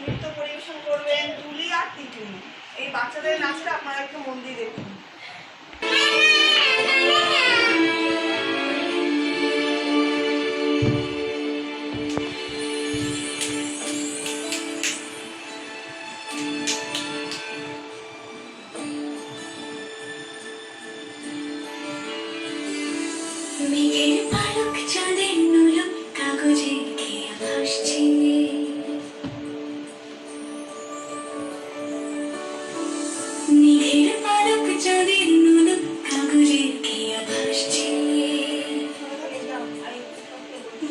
নৃত্য পরিবেশন করবেন তুলি আর টিটুনি। এই বাচ্চাদের নাচটা আপনারা একটু মন দিয়ে দেখুন। মেঘের পালক চাঁদের নুলক কাগজে খেয়ে ভাসছে, মেঘের পালক চাঁদের নুলক কাগজে খেয়ে ভাসছে,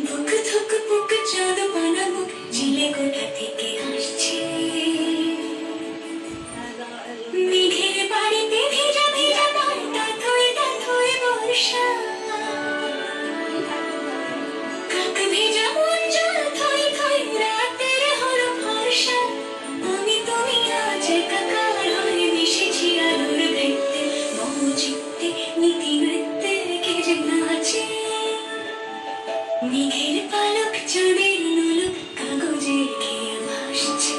বুক থুক বুক চাঁদ পানা বুক ঝিলে কোথা থেকে আসছে, মেঘের বাড়িতে ভেজা ভেজা পায় তাথই তাথই বর্ষা, মেঘের পালক চাঁদের নুলক কাগজে খেয়ে ভাসছে।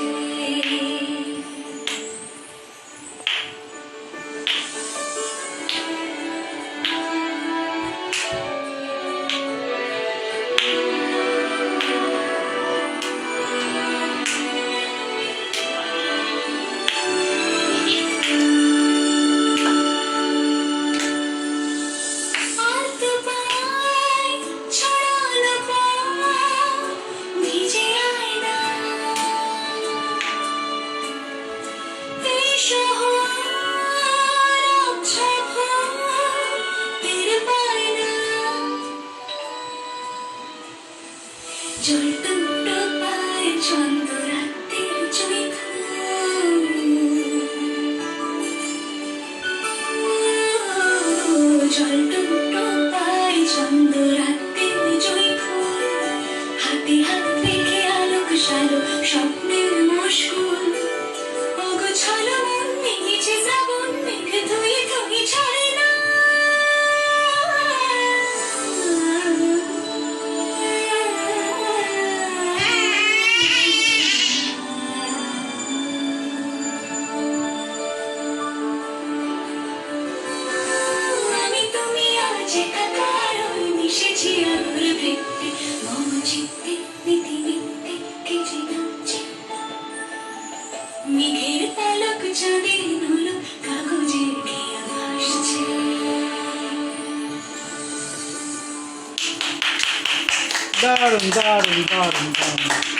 জল টুকটো পায় ছন্দ রাতের জয় ফুল, জল টুকটো পায় ছন্দ রাতের জয় ফুল, হাতে হাত রেখে আলোক শালো স্বপ্নের মশগুল, অগোছালো মন মেঘেছে শ্রাবণ মেঘ ধুই ধুই ছাড়ে না, মেঘের পালক চাঁদের নুলক কাগজে খেয়ে ভাসছে। দারুণ দারুণ দারুণ দারুণ।